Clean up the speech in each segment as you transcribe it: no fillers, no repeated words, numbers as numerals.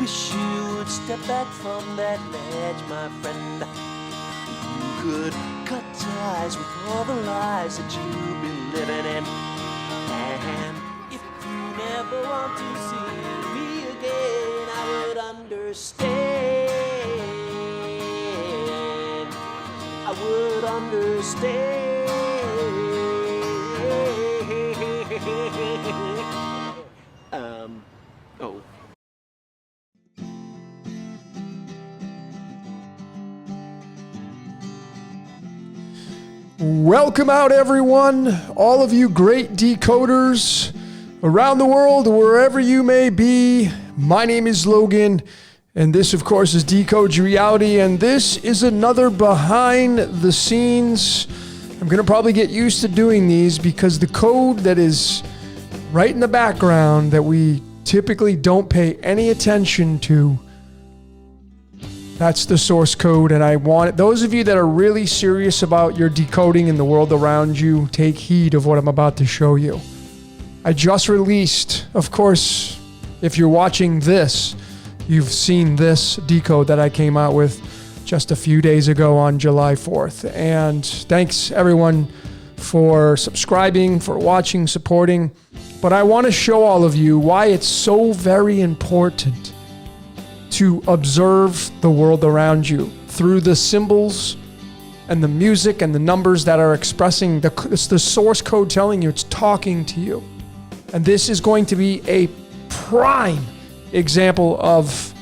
wish you would step back from that ledge, my friend. You could cut ties with all the lies that you've been living in. And if you never want to see me again, I would understand. I would understand. Oh. Welcome out, everyone, all of you great decoders around the world, wherever you may be. My name is Logan, and this, of course, is Decode Your Reality, and this is another behind the scenes. I'm going to probably get used to doing these because the code that is right in the background that we typically don't pay any attention to, that's the source code. And I want those of you that are really serious about your decoding in the world around you, take heed of what I'm about to show you. I just released, of course, if you're watching this, you've seen this decode that I came out with just a few days ago on July 4th. And thanks everyone for subscribing, for watching, supporting. But I want to show all of you why it's so very important to observe the world around you through the symbols and the music and the numbers that are expressing it's the source code telling you, it's talking to you. And this is going to be a prime example of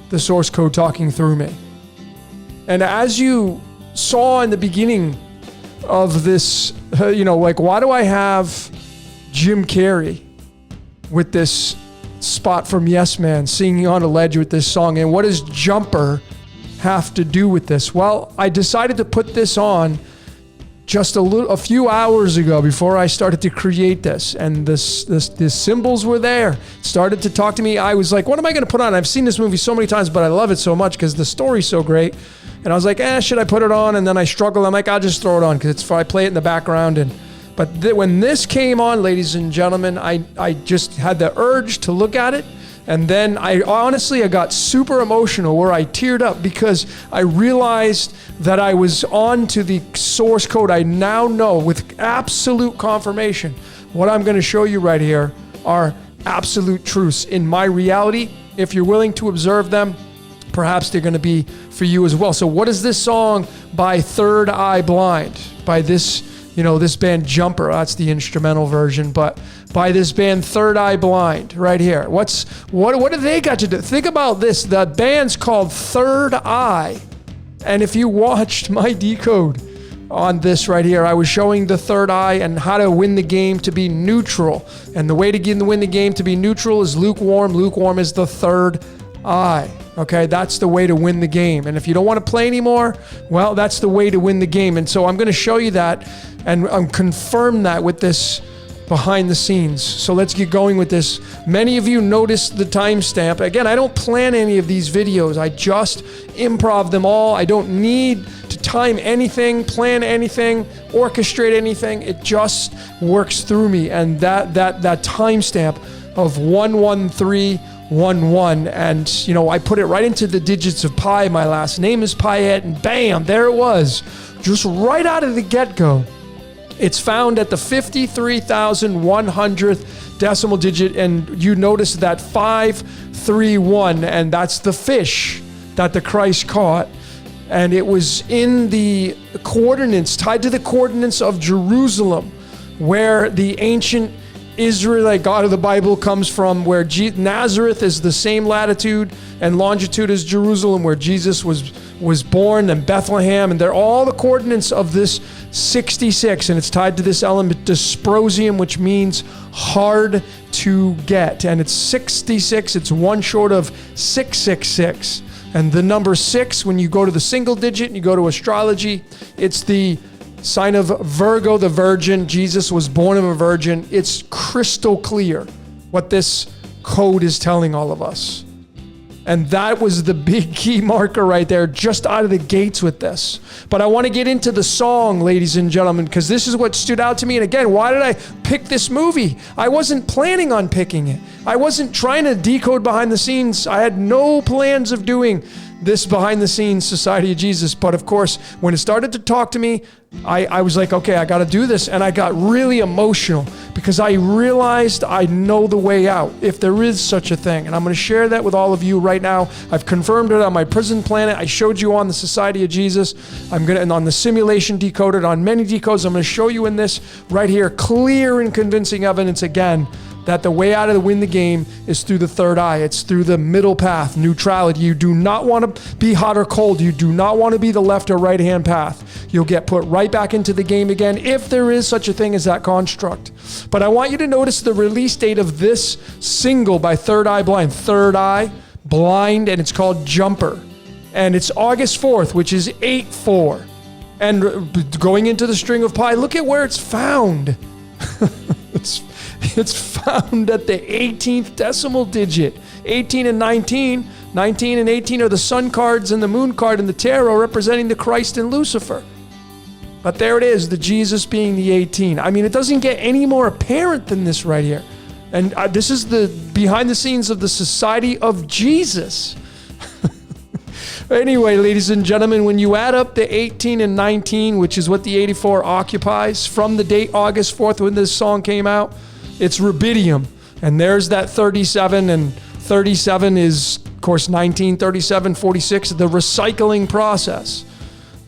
the source code talking through me. And as you saw in the beginning of this, why do I have Jim Carrey with this spot from Yes Man singing on a ledge with this song? And what does Jumper have to do with this? Well, I decided to put this on just a few hours ago before I started to create this, and the symbols were there. It started to talk to me. I was like, what am I going to put on? I've seen this movie so many times, but I love it so much because the story's so great. And I was like, should I put it on? And then I struggled. I'm like, I'll just throw it on because I play it in the background. But when this came on, ladies and gentlemen, I just had the urge to look at it. And then I got super emotional where I teared up because I realized that I was on to the source code. I now know with absolute confirmation what I'm going to show you right here are absolute truths in my reality. If you're willing to observe them, perhaps they're going to be for you as well. So what is this song by Third Eye Blind? By this band Jumper, that's the instrumental version, but by this band Third Eye Blind right here. What do they got to do? Think about this. The band's called Third Eye. And if you watched my decode on this right here, I was showing the third eye and how to win the game to be neutral. And the way to win the game to be neutral is lukewarm. Lukewarm is the third eye. Okay, that's the way to win the game. And if you don't want to play anymore, well, that's the way to win the game. And so I'm going to show you that and confirm that with this behind the scenes. So let's get going with this. Many of you noticed the timestamp. Again, I don't plan any of these videos. I just improv them all. I don't need to time anything, plan anything, orchestrate anything. It just works through me. And that timestamp of 11311, and I put it right into the digits of pi. My last name is Payette, and bam, there it was, just right out of the get-go. It's found at the 53,100th decimal digit, and you notice that 531, and that's the fish that the Christ caught. And it was in the coordinates, tied to the coordinates of Jerusalem, where the ancient Israelite God of the Bible comes from, where Nazareth is the same latitude and longitude as Jerusalem, where Jesus was born, and Bethlehem, and they're all the coordinates of this 66, and it's tied to this element dysprosium, which means hard to get, and it's 66. It's one short of 666, and the number 6, when you go to the single digit and you go to astrology, it's the sign of Virgo, the Virgin. Jesus was born of a virgin. It's crystal clear what this code is telling all of us. And that was the big key marker right there, just out of the gates with this. But I want to get into the song, ladies and gentlemen, because this is what stood out to me. And again, why did I pick this movie? I wasn't planning on picking it. I wasn't trying to decode behind the scenes. I had no plans of doing this behind the scenes Society of Jesus. But of course, when it started to talk to me, I was like, okay, I got to do this. And I got really emotional because I realized I know the way out, if there is such a thing. And I'm going to share that with all of you right now. I've confirmed it on my prison planet. I showed you on the Society of Jesus. And on the simulation decoded, on many decodes, I'm going to show you in this right here, clear and convincing evidence again, that the way out of the win the game is through the third eye. It's through the middle path, neutrality. You do not want to be hot or cold. You do not want to be the left or right hand path. You'll get put right back into the game again if there is such a thing as that construct. But I want you to notice the release date of this single by Third Eye Blind. Third Eye Blind, and it's called Jumper. And it's August 4th, which is 8/4. And going into the string of pi, look at where it's found. It's found at the 18th decimal digit. 18 and 19. 19 and 18 are the sun cards and the moon card in the tarot, representing the Christ and Lucifer. But there it is, the Jesus being the 18. I mean, it doesn't get any more apparent than this right here. And this is the behind the scenes of the Society of Jesus. Anyway, ladies and gentlemen, when you add up the 18 and 19, which is what the 84 occupies, from the date August 4th when this song came out, it's rubidium. And there's that 37, and 37 is, of course, 19, 37, 46, the recycling process.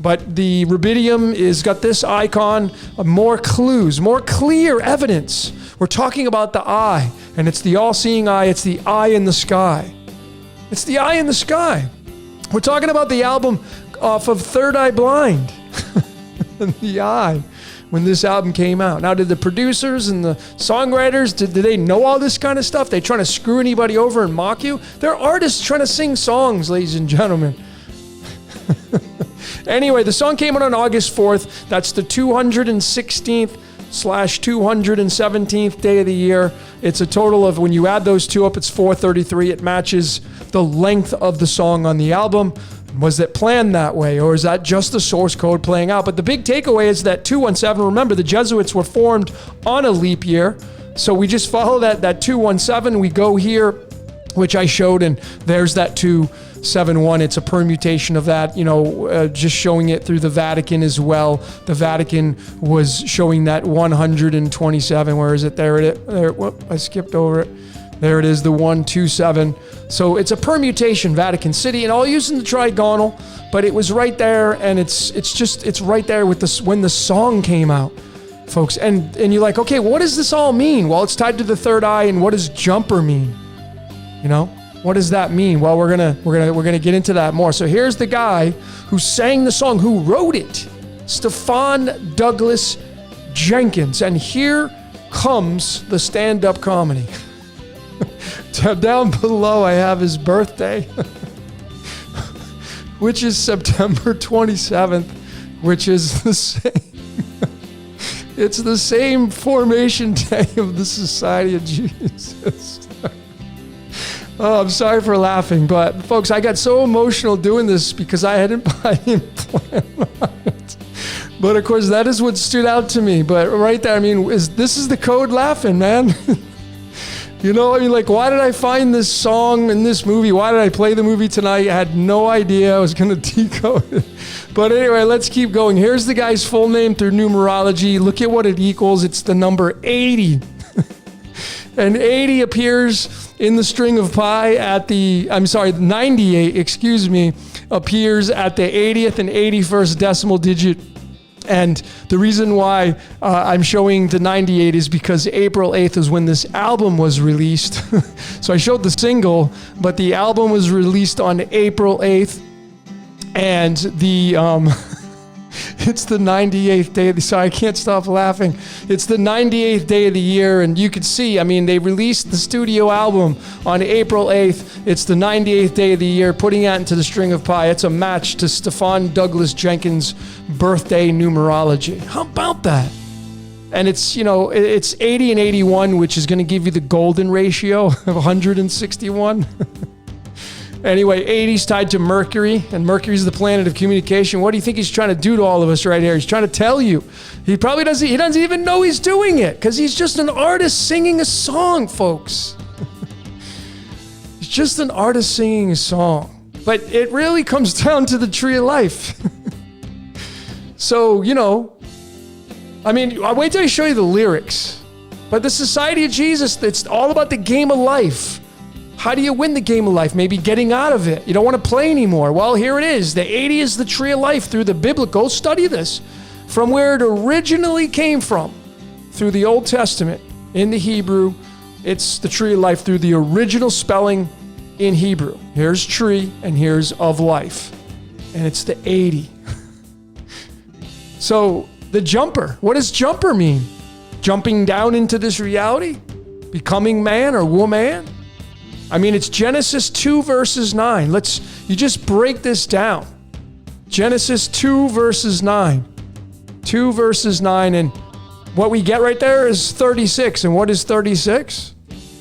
But the rubidium is got this icon, more clues, more clear evidence. We're talking about the eye, and it's the all-seeing eye. It's the eye in the sky. It's the eye in the sky. We're talking about the album off of Third Eye Blind. The eye, when this album came out. Now, did the producers and the songwriters, did they know all this kind of stuff? They trying to screw anybody over and mock you? They're artists trying to sing songs, ladies and gentlemen. Anyway, the song came out on August 4th. That's the 216th/217th day of the year. It's a total of, when you add those two up, it's 433. It matches the length of the song on the album. Was it planned that way, or is that just the source code playing out? But the big takeaway is that 217, remember, the Jesuits were formed on a leap year. So we just follow that 217. We go here, which I showed, and there's that 271. It's a permutation of that, just showing it through the Vatican as well. The Vatican was showing that 127. Where is it? There it is. Whoop, I skipped over it. There it is, the 127. So it's a permutation, Vatican City, and all using the trigonal, but it was right there, and it's right there with this when the song came out, folks. And you're like, okay, what does this all mean? Well, it's tied to the third eye, and what does jumper mean? What does that mean? Well, we're gonna get into that more. So here's the guy who sang the song, who wrote it, Stephen Douglas Jenkins, and here comes the stand-up comedy. Down below, I have his birthday, which is September 27th, which is the same. It's the same formation day of the Society of Jesus. Oh, I'm sorry for laughing, but folks, I got so emotional doing this because I didn't plan on it. But of course, that is what stood out to me. But right there, this is the code laughing, man. Why did I find this song in this movie? Why did I play the movie tonight? I had no idea I was going to decode it. But anyway, let's keep going. Here's the guy's full name through numerology. Look at what it equals. It's the number 80. And 80 appears in the string of pi 98, appears at the 80th and 81st decimal digit. And the reason why I'm showing the 98 is because April 8th is when this album was released. So I showed the single, but the album was released on April 8th. And it's the 98th day of the, sorry, I can't stop laughing. It's the 98th day of the year, and you can see, they released the studio album on April 8th. It's the 98th day of the year, putting that into the string of pi. It's a match to Stephen Douglas Jenkins' birthday numerology. How about that? And it's, it's 80 and 81, which is going to give you the golden ratio of 161. Anyway, 80's tied to Mercury, and Mercury's the planet of communication. What do you think he's trying to do to all of us right here? He's trying to tell you. He probably doesn't, he doesn't even know he's doing it because he's just an artist singing a song, folks. He's just an artist singing a song. But it really comes down to the tree of life. So, you know, I mean, I'll wait till I show you the lyrics. But the Society of Jesus, it's all about the game of life. How do you win the game of life? Maybe getting out of it. You don't want to play anymore. Well, here it is. The 80 is the tree of life through the biblical. Study this. From where it originally came from, through the Old Testament, in the Hebrew, it's the tree of life through the original spelling in Hebrew. Here's tree and here's of life. And it's the 80. So the jumper, what does jumper mean? Jumping down into this reality? Becoming man or woman? I mean, it's Genesis 2 verses 9. You just break this down. Genesis 2 verses 9. 2 verses 9. And what we get right there is 36. And what is 36?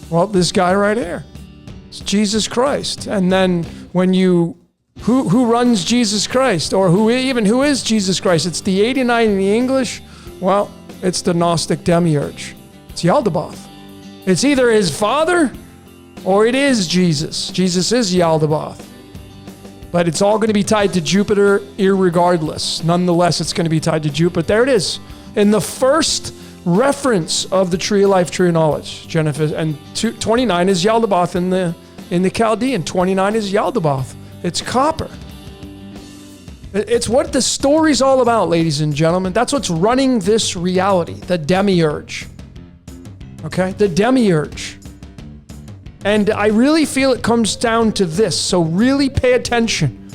Well, this guy right here. It's Jesus Christ. And then when you, who runs Jesus Christ? Or who is Jesus Christ? It's the 89 in the English. Well, it's the Gnostic demiurge. It's Yaldabaoth. It's either his father or it is Jesus. Jesus is Yaldabaoth. But it's all going to be tied to Jupiter irregardless. Nonetheless, it's going to be tied to Jupiter. There it is. In the first reference of the tree of life, tree of knowledge. Genesis, and 29 is Yaldabaoth in the Chaldean. 29 is Yaldabaoth. It's copper. It's what the story's all about, ladies and gentlemen. That's what's running this reality. The demiurge. Okay? The demiurge. And I really feel it comes down to this. So really pay attention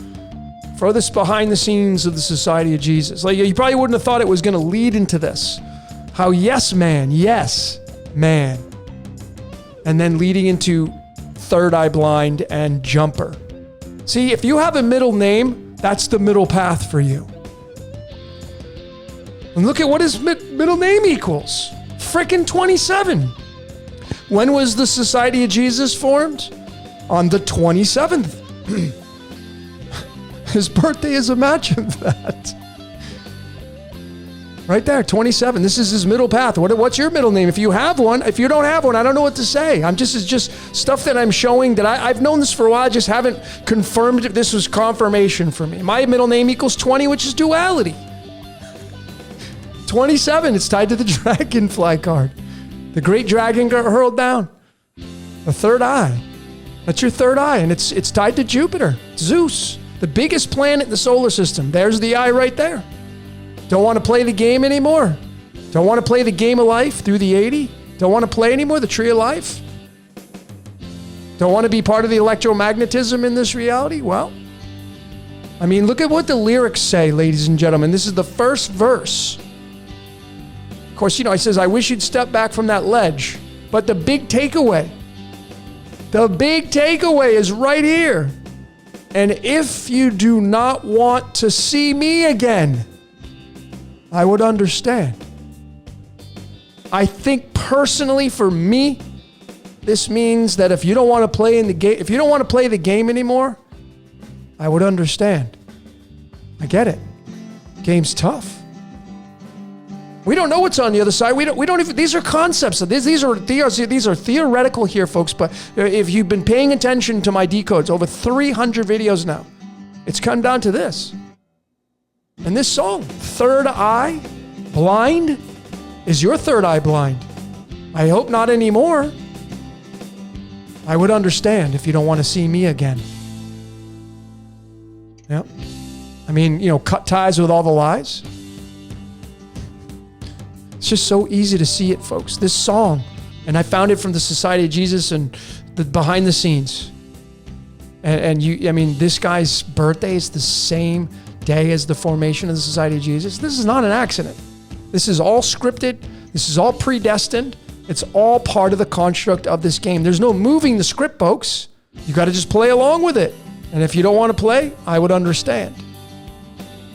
for this behind the scenes of the Society of Jesus. Like, you probably wouldn't have thought it was going to lead into this. How yes, man. And then leading into third eye blind and jumper. See, if you have a middle name, that's the middle path for you. And look at what his middle name equals. Frickin' 27. When was the Society of Jesus formed? On the 27th. His birthday is, imagine that. Right there, 27. This is his middle path. What's your middle name? If you have one, if you don't have one, I don't know what to say. It's just stuff that I'm showing that I've known this for a while. I just haven't confirmed if this was confirmation for me. My middle name equals 20, which is duality. 27, it's tied to the dragonfly card. The great dragon got hurled down. The third eye. That's your third eye, and it's tied to Jupiter. Zeus, the biggest planet in the solar system. There's the eye right there. Don't want to play the game anymore? Don't want to play the game of life through the 80? Don't want to play anymore, the tree of life? Don't want to be part of the electromagnetism in this reality? Well, I mean, look at what the lyrics say, ladies and gentlemen. This is the first verse. Of course, it says, I wish you'd step back from that ledge. But the big takeaway is right here. And if you do not want to see me again, I would understand. I think personally for me, this means that if you don't want to play the game anymore, I would understand. I get it. Game's tough. We don't know what's on the other side. We don't even, these are concepts. These are theoretical here, folks, but if you've been paying attention to my decodes, over 300 videos now, it's come down to this. And this song, Third Eye Blind, is your third eye blind? I hope not anymore. I would understand if you don't want to see me again. Yep. I mean, cut ties with all the lies. It's just so easy to see it, folks. This song, and I found it from the Society of Jesus and the behind the scenes. And this guy's birthday is the same day as the formation of the Society of Jesus. This is not an accident. This is all scripted. This is all predestined. It's all part of the construct of this game. There's no moving the script, folks. You got to just play along with it. And if you don't want to play, I would understand.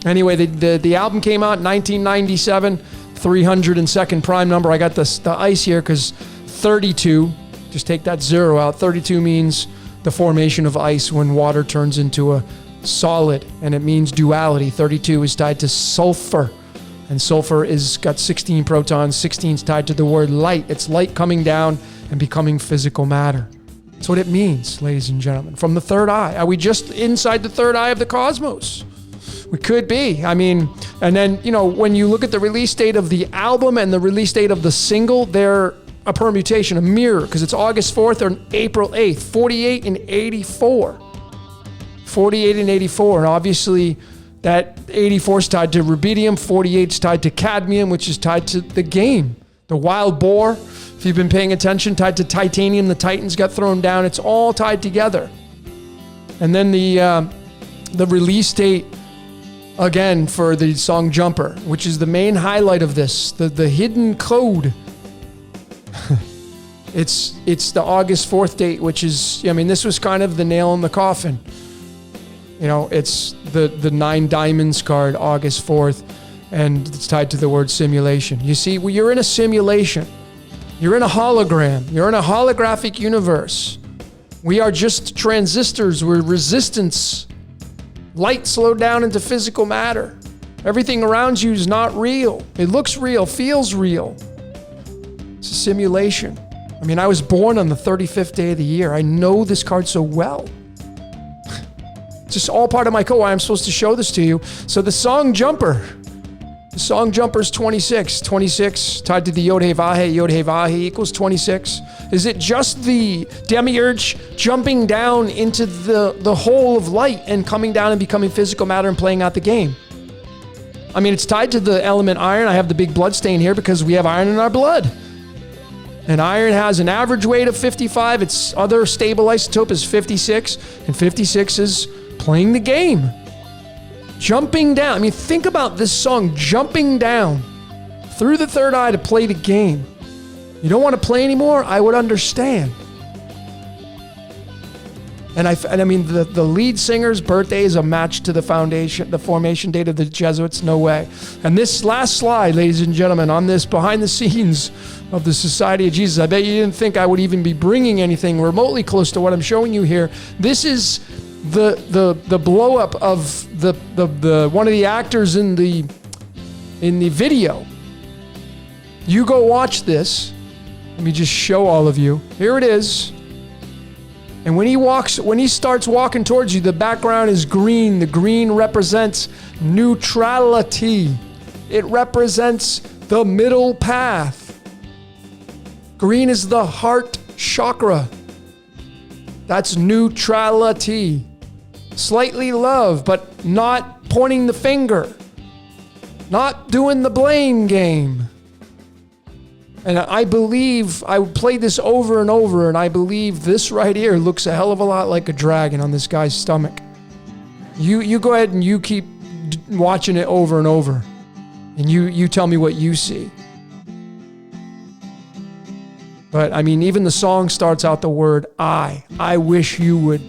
Anyway, the album came out in 1997, 302nd prime number. I got the ice here because 32, just take that zero out. 32 means the formation of ice when water turns into a solid, and it means duality. 32 is tied to sulfur, and sulfur is got 16 protons. 16 is tied to the word light. It's light coming down and becoming physical matter. That's what it means, ladies and gentlemen. From the third eye. Are we just inside the third eye of the cosmos? We could be. I mean, and then, when you look at the release date of the album and the release date of the single, they're a permutation, a mirror, because it's August 4th or April 8th, 48 and 84. 48 and 84. And obviously, that 84 is tied to rubidium, 48 is tied to cadmium, which is tied to the game. The wild boar, if you've been paying attention, tied to titanium, the Titans got thrown down. It's all tied together. And then the release date, again, for the song Jumper, which is the main highlight of this, the hidden code. It's the August 4th date, which is, this was kind of the nail in the coffin. It's the 9 diamonds card, August 4th, and it's tied to the word simulation. You see, you're in a simulation. You're in a hologram. You're in a holographic universe. We are just transistors. We're resistance. Light slowed down into physical matter. Everything around you is not real. It looks real, feels real. It's a simulation. I was born on the 35th day of the year. I know this card so well. It's just all part of my code. Why I'm supposed to show this to you. So the song Jumper. The song Jumper's 26. 26 tied to the Yod-Heh Vah-Heh. Yod-Heh Vah-Heh equals 26. Is it just the demiurge jumping down into the hole of light and coming down and becoming physical matter and playing out the game? It's tied to the element iron. I have the big blood stain here because we have iron in our blood. And iron has an average weight of 55. Its other stable isotope is 56. And 56 is playing the game. Jumping down. Think about this song, jumping down through the third eye to play the game. You don't want to play anymore? I would understand. And the lead singer's birthday is a match to the formation date of the Jesuits. No way. And this last slide, ladies and gentlemen, on this behind the scenes of the Society of Jesus, I bet you didn't think I would even be bringing anything remotely close to what I'm showing you here. This is the blow up of the one of the actors in the video. You go watch this. Let me just show all of you. Here it is. And when he starts walking towards you, the background is green. The green represents neutrality. It represents the middle path. Green is the heart chakra. That's neutrality. Slightly love, but not pointing the finger. Not doing the blame game. And I believe, I played this over and over, and I believe this right here looks a hell of a lot like a dragon on this guy's stomach. You go ahead and you keep watching it over and over, and you tell me what you see. But even the song starts out the word I. I wish you would.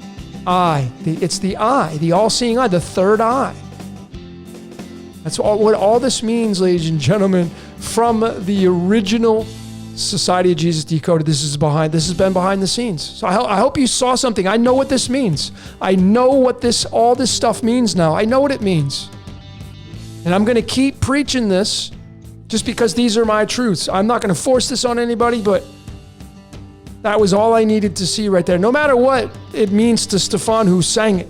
It's the eye, the all-seeing eye, the third eye. That's what all this means, ladies and gentlemen, from the original Society of Jesus Decoded. This has been behind the scenes. So I hope you saw something. I know what this means. I know what all this stuff means now. I know what it means. And I'm going to keep preaching this just because these are my truths. I'm not going to force this on anybody, but that was all I needed to see right there. No matter what it means to Stefan who sang it.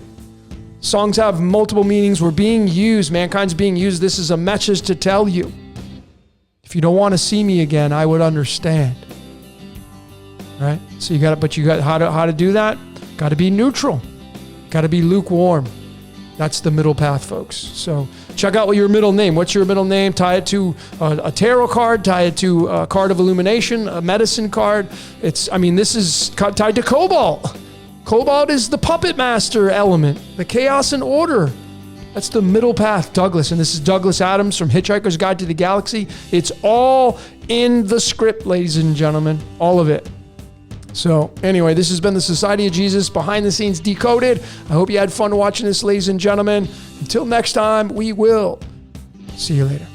Songs have multiple meanings. We're being used. Mankind's being used. This is a message to tell you. If you don't want to see me again, I would understand. Right? So you got how to do that? Got to be neutral. Got to be lukewarm. That's the middle path, folks. So check out your middle name. What's your middle name? Tie it to a tarot card. Tie it to a card of illumination, a medicine card. This is tied to Cobalt. Cobalt is the puppet master element, the chaos and order. That's the middle path, Douglas. And this is Douglas Adams from Hitchhiker's Guide to the Galaxy. It's all in the script, ladies and gentlemen. All of it. So anyway, this has been the Society of Jesus Behind the Scenes Decoded. I hope you had fun watching this, ladies and gentlemen. Until next time, we will see you later.